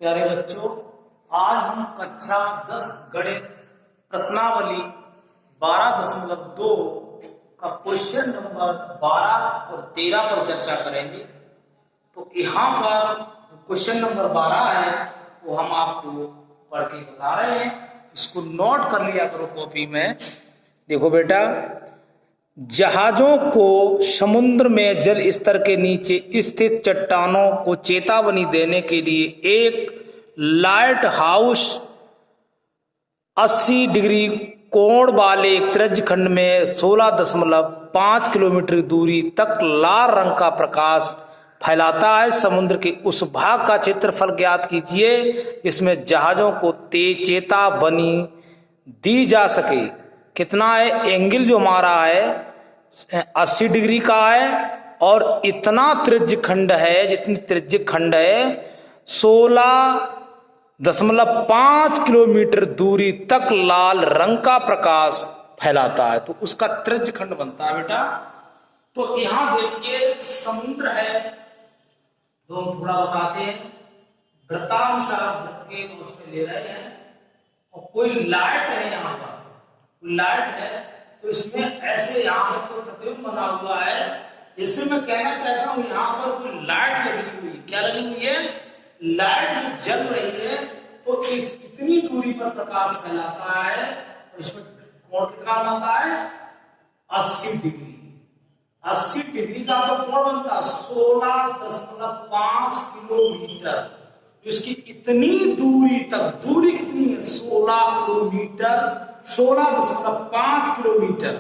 प्यारे बच्चों, आज हम कक्षा 10 गणित प्रश्नावली 12.2 का क्वेश्चन नंबर 12 और 13 पर चर्चा करेंगे। तो यहाँ पर क्वेश्चन नंबर 12 है वो हम आपको पढ़ के बता रहे हैं। इसको नोट कर लिया करो कॉपी में। देखो बेटा, जहाजों को समुद्र में जल स्तर के नीचे स्थित चट्टानों को चेतावनी देने के लिए एक लाइट हाउस 80 डिग्री कोण वाले त्रिज्य खंड में 16.5 किलोमीटर दूरी तक लाल रंग का प्रकाश फैलाता है। समुद्र के उस भाग का क्षेत्रफल ज्ञात कीजिए इसमें जहाजों को तेज चेतावनी दी जा सके। कितना है? एंगल जो हमारा है 80 डिग्री का है और इतना त्रिज्य खंड है, जितनी त्रिज्य खंड है 16.5 किलोमीटर दूरी तक लाल रंग का प्रकाश फैलाता है। तो उसका त्रिज्य खंड बनता है बेटा। तो यहां देखिए समुद्र है, तो हम थोड़ा बताते हैं। वृत्तानुसार वृत्त के उसमें ले रहे हैं और कोई लाइट है, यहाँ पर लाइट है तो इसमें ऐसे यहाँ पर कोई प्रतिबिंब बना हुआ है। जैसे मैं कहना चाहता हूँ यहाँ पर कोई लाइट लगी हुई है। क्या लगी हुई है? लाइट जल रही है। तो इस इतनी दूरी पर प्रकाश फैलाता है और इसमें कोण कितना बनता है? 80 डिग्री। 80 डिग्री का तो कोण बनता है 16.5 किलोमीटर। इसकी इतनी दूरी तक, दूरी कितनी है? 16 किलोमीटर, 16.5 किलोमीटर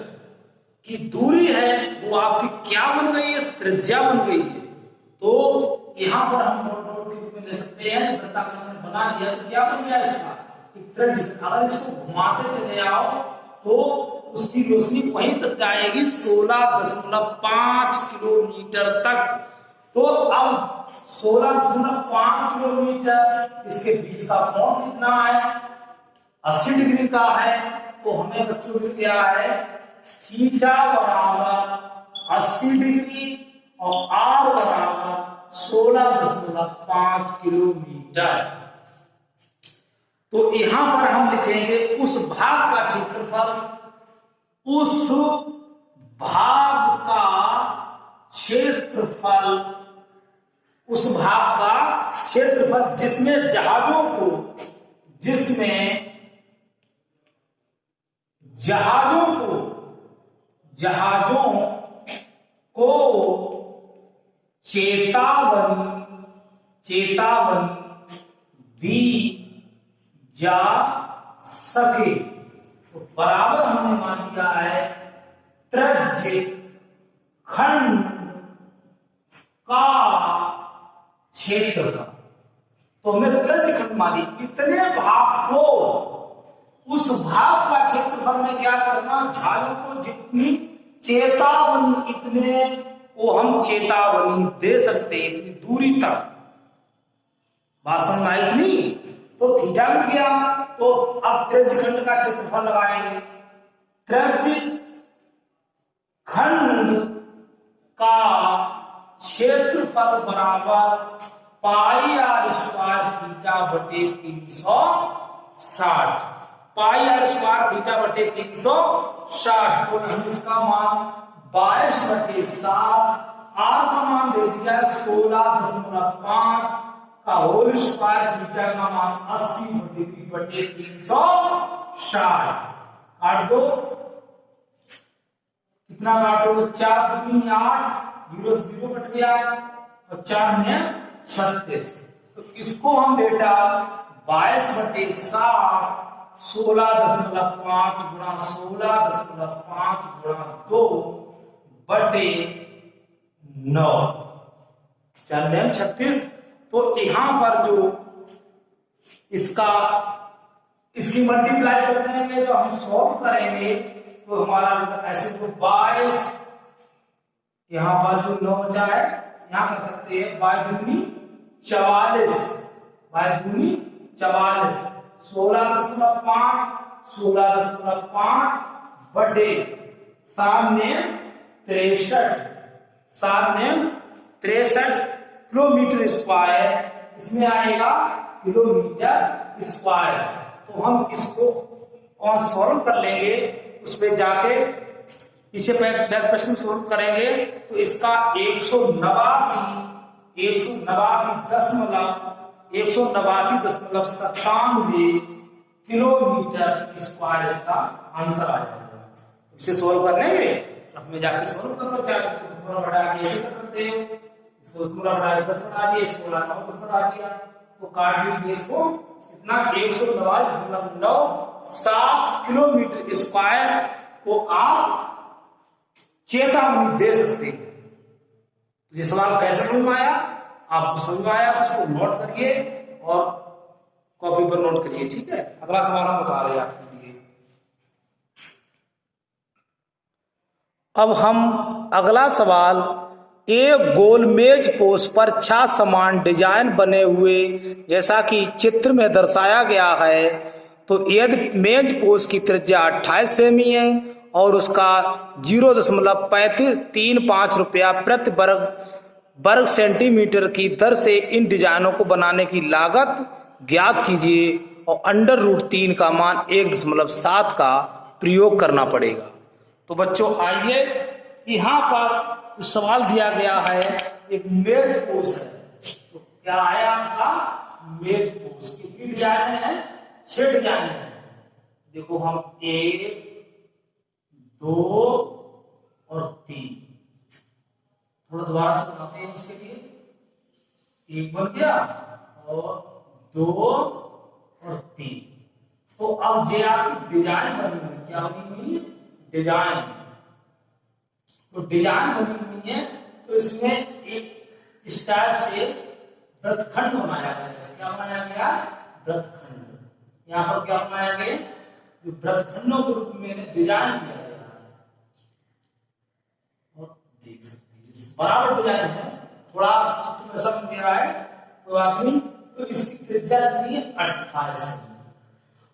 की दूरी है। वो आपकी क्या बन गई है? त्रिज्या बन गई है। तो यहां पर हम नोट के रूप में ले सकते हैं। वृत्ताकार बना दिया तो क्या बन गया इसका? त्रिज्या। अगर इसको घुमाते चले आओ तो उसकी रोशनी वहीं तक जाएगी 16.5 किलोमीटर तक। तो अब 16.5 किलोमीटर, इसके बीच का कोण कितना है? 80 डिग्री का है। तो हमें बच्चों मिल गया है थीटा बराबर 80 डिग्री और आर बराबर 16.5 किलोमीटर। तो यहां पर हम लिखेंगे उस भाग का क्षेत्रफल, उस भाग का क्षेत्रफल, उस भाग का क्षेत्रफल जिसमें जहाजों को चेतावनी दी जा सके। तो बराबर हमने मान लिया है त्रिज्य खंड का क्षेत्रफल। तो हमें त्रिज्य खंड मानी इतने भाग को, उस भाग का क्षेत्रफल में क्या करना? जहाजों को जितनी चेतावनी, इतने को हम चेतावनी दे सकते हैं, इतनी दूरी तक। बात समझ आई इतनी? तो थीटा मिल गया। तो अब त्रिज्य खंड का क्षेत्रफल लगाएंगे। त्रिज्य खंड का क्षेत्रफल बराबर पाई आर स्क्वायर थीटा बटे 360। पाई आर स्क्वायर थीटा बटे 360। तो हम इसका मान 22/7, आर का मान दे दिया 16.5 का होल स्क्वायर, थीटा का मान 80/360। काट दो। कितना काटोगे? 4 दूनी 8, 0 से 0 कट गया और 4 में 36। तो इसको हम बेटा 22/7 16.5 गुणा 16.5 गुणा 2 बटे 9, 4 में 36। तो यहां पर जो इसकी मल्टीप्लाई कर देंगे, जो हम सॉल्व करेंगे तो हमारा ऐसे तो 22, यहां पर जो 9 बचा है यहां कर सकते हैं 22 दूनी 44, 22 दूनी 44, 16.5 बटे 7 में 63 किलोमीटर स्क्वायर। इसमें आएगा किलोमीटर स्क्वायर। तो हम इसको और सॉल्व कर लेंगे, उस पे जाके इसे बैक प्रश्न सोल्व करेंगे तो इसका 189.97 किलोमीटर स्क्वायर इसका आंसर आ जाएगा। इसे सोल्व करने में रफ में जाके सोल्व कर थोड़ा बढ़ा के ऐसे कर सकते हो, इसको थोड़ा बढ़ा के 10 बढ़ा दिया, इसको 10 बढ़ा दिया तो काट लीजिए इसको। इतना 189.97 किलोमीटर स्क्वायर को आप चेतावनी दे सकते हैं। तो ये सवाल कैसे समझ में आया, आपको समझ में आया तो इसको नोट करिए और कॉपी पर नोट करिए, ठीक है। अगला सवाल हम बता रहे हैं आपके लिए। अब हम अगला सवाल, एक गोल मेज पोस्ट पर 6 समान डिजाइन बने हुए जैसा कि चित्र में दर्शाया गया है। तो यदि मेज पोस्ट की त्रिज्या 28 सेमी है और उसका 0.35 रुपया प्रति वर्ग सेंटीमीटर की दर से इन डिजाइनों को बनाने की लागत ज्ञात कीजिए और √3 का मान 1.7 का प्रयोग करना पड़ेगा। तो बच्चों आइए, यहाँ पर सवाल दिया गया है, एक मेज पोस्ट है। तो क्या है आपका मेज पोस्ट, कितनी डिजाइन है, 6 डिजाइन है। देखो हम 1, 2 और 3 थोड़ा दोबारा से बनाते हैं इसके लिए। 1 बन गया और 2 और 3। तो अब जे आपकी डिजाइन बनी हुई, क्या बनी हुई है, डिजाइन। तो डिजाइन बनी हुई है तो इसमें एक इस टाइप से वृत्तखंड बनाया गया है। क्या बनाया गया, वृत्तखंड। यहाँ पर क्या बनाया गया, वृत्तखंडों के रूप में डिजाइन किया गया है और देख सकते हैं बराबर डिजाइन है। थोड़ा चित्र में सब गया है कोई बात नहीं। तो इसकी त्रिज्या कितनी है, 28।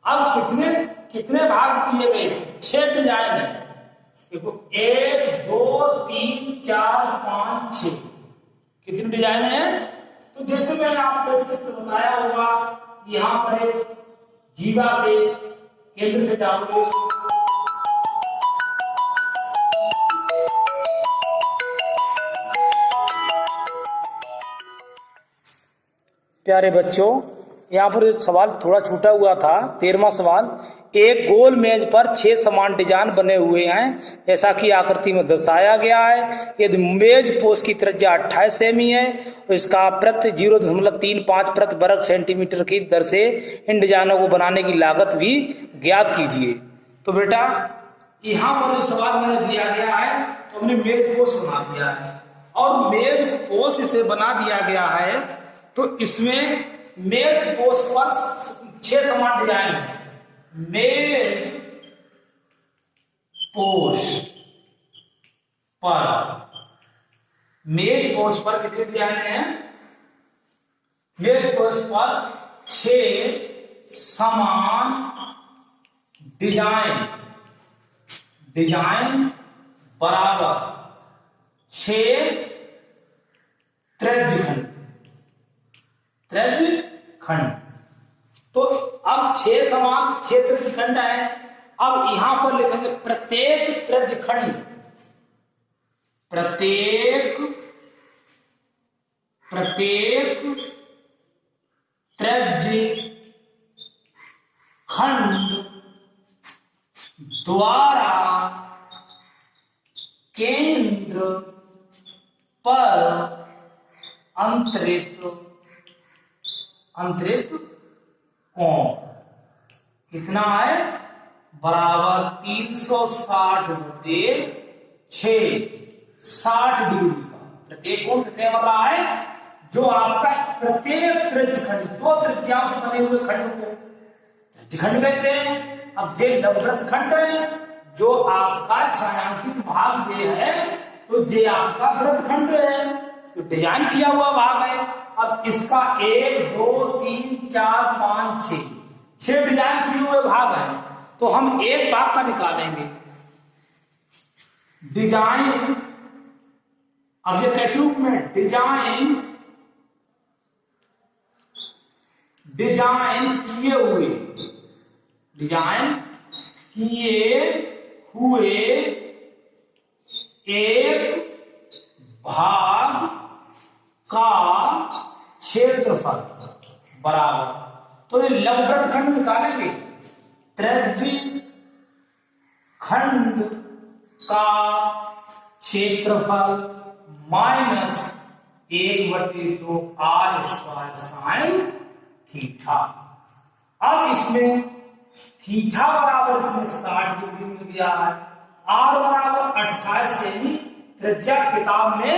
अब कितने भाग किए गए, इसमें 6 डिजाइन है। देखो 1, 2, 3, 4, 5, 6 कितनी डिजाइन है। तो जैसे मैंने आपको एक चित्र बताया होगा, यहाँ पर एक जीवा से केंद्र से डालोगे, प्यारे बच्चों, यहाँ पर सवाल थोड़ा छूटा हुआ था। 13वां सवाल, एक गोल मेज पर 6 समान डिजाइन बने हुए हैं जैसा कि आकृति में दर्शाया गया है। यदि मेज पोस्ट की त्रिज्या 28 सेमी है तो इसका प्रति 0.35 प्रति वर्ग सेंटीमीटर की दर से इन डिजाइनों को बनाने की लागत भी ज्ञात कीजिए। तो बेटा यहाँ पर जो सवाल मैंने दिया गया है तो हमने मेज पोस्ट बना दिया है और मेज पोस्ट इसे बना दिया गया है। तो इसमें मेज पोस्ट पर 6 समान डिजाइन है। मेज पोस्ट पर कितने डिजाइन है, मेज पोस्ट पर 6 समान डिजाइन बराबर 6 त्रिज्यखंड। तो अब 6 समान 6 त्रिज्यखंड है। अब यहां पर लिखेंगे प्रत्येक त्रिज्यखंड द्वारा केंद्र पर अंतरित कोण कितना है, बराबर 360 बटे 6, 60 डिग्री का। प्रत्येक कोण कितने बन रहा है, जो आपका प्रत्येक त्रिज्यखंड 2 त्रिज्याओं से बने हुए खंड को त्रिज्यखंड कहते हैं। अब जे वृत्तखंड है, जो आपका छायांकित भाग जे है, तो जे आपका वृत्तखंड है, तो डिजाइन किया हुआ भाग है। अब इसका 1, 2, 3, 4, 5, 6 डिजाइन किए हुए भाग है। तो हम एक भाग का निकालेंगे डिजाइन। अब ये कैसे रूप में, डिजाइन किए हुए एक भाग का क्षेत्रफल बराबर, तो ये लंबवृत्त खंड निकालेंगे, त्रिज्य खंड का क्षेत्रफल minus 1/2 r square sine theta. अब इसमें थीटा बराबर इसमें 60 डिग्री मिल गया है, आर बराबर 28 सेमी त्रिज्या किताब में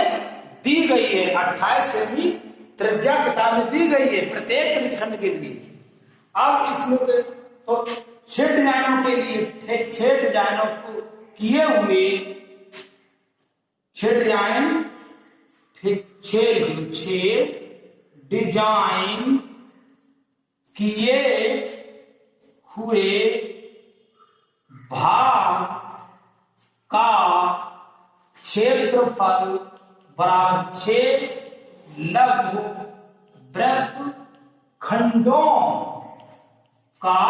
दी गई है, 28 सेमी त्रिज्या किताब में दी गई है प्रत्येक त्रिज्यखंड के लिए। अब इसमें तो 6 डिजाइनों के लिए 6 डिजाइनों को किए हुए 6 डिजाइन 6 डिजाइन किए हुए भाग का क्षेत्रफल बराबर 6 लघुवृत्त खंडों का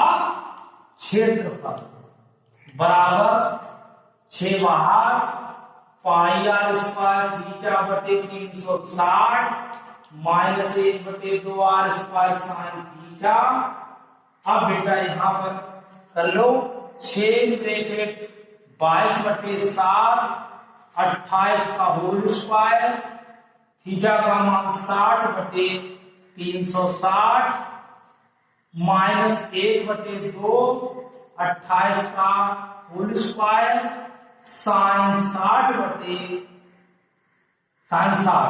क्षेत्रफल बराबर 6 बाहर पाई आर स्क्वायर थीटा बटे 360 minus 1/2 R square sine theta. अब बेटा यहां पर कर लो 6 ब्रैकेट 22/7 28 का होल स्क्वायर, थीटा का मान 60/360 माइनस 1/2 28 का होल स्क्वायर साइन 60/60।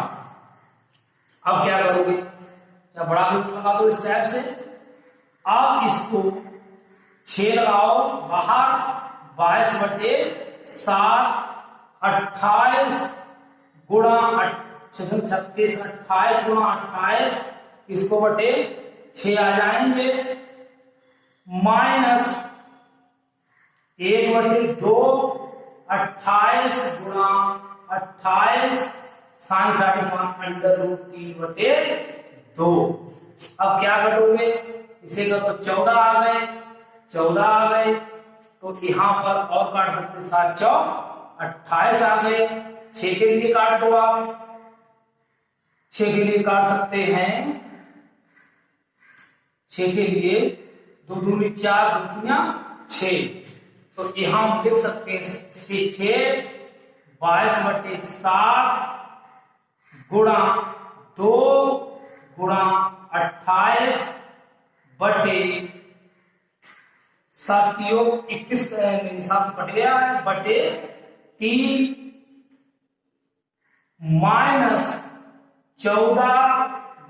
अब क्या करोगे, क्या बड़ा रूप लगा दो इस टाइप से। अब इसको 6 लगाओ बाहर 22/7 28 गुणा 36 28 गुणा 28 इसको बटे 6 आ जाएंगे माइनस 1/2 28 गुणा 28 साइन 3/2। अब क्या करोगे, इसे का तो 14 आ गए, 14 आ गए तो यहां पर और काट सकते 7 चौक 28 आ गए। 6 के लिए काट दो आप, 6 के लिए काट सकते हैं, 6 के लिए 2 दूनी 4 दूनिया 6, तो यहां हम लिख सकते हैं 6 22/7 गुणा 2 गुणा 28 बटे 7 योग 21 7 कट गया है बटे 3 माइनस 14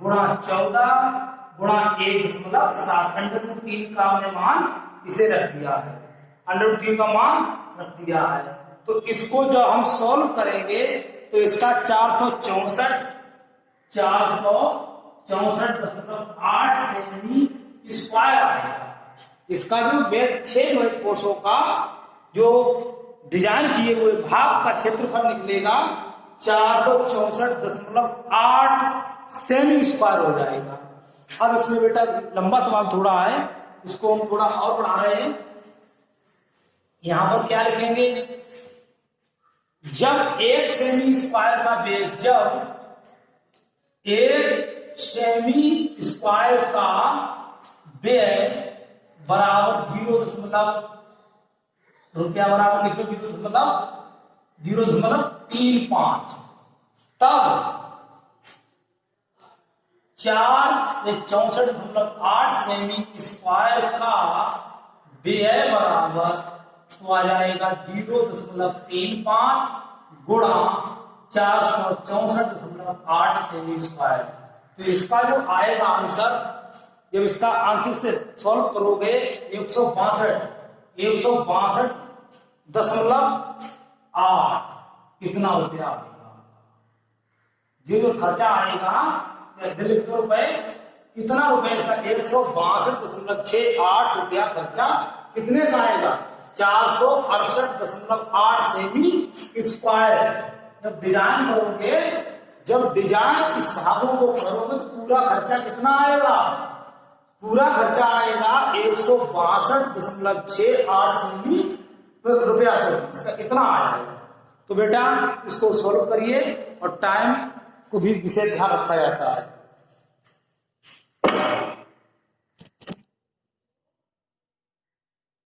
गुणा 1.7 √3 का हमने मान इसे रख दिया है, √3 का मान रख दिया है। तो इसको जो हम सॉल्व करेंगे तो इसका 464.8 सेमी स्क्वायर आएगा। इसका जो 6 कोषों का जो डिजाइन किए हुए भाग का क्षेत्रफल निकलेगा 464.8 सेमी स्क्वायर हो जाएगा। अब इसमें बेटा लंबा सवाल थोड़ा है, इसको हम थोड़ा और बढ़ा रहे हैं। यहां पर क्या लिखेंगे, जब 1 सेमी स्क्वायर का बेस, जब 1 सेमी स्क्वायर का बेस बराबर 0 क्या बराबर लिखो 0.35, तब 64.8 सेमी स्क्वायर का व्यय बराबर तो आ जाएगा 0.35 गुणा 464.8 सेमी स्क्वायर। तो इसका जो आएगा आंसर, जब इसका आंसर से सॉल्व करोगे 162.8 इतना रुपया आएगा। जो खर्चा आएगा रुपए, इतना रुपए इसका 162.68 रुपया खर्चा कितने का आएगा, 468.8 सेमी स्क्वायर। जब डिजाइन करोगे, जब डिजाइन इस भागों को करोगे तो पूरा खर्चा कितना आएगा, पूरा खर्चा आएगा 162.68 रुपया से, इसका इतना आया है। तो बेटा इसको सॉल्व करिए और टाइम को भी विशेष ध्यान रखा जाता है।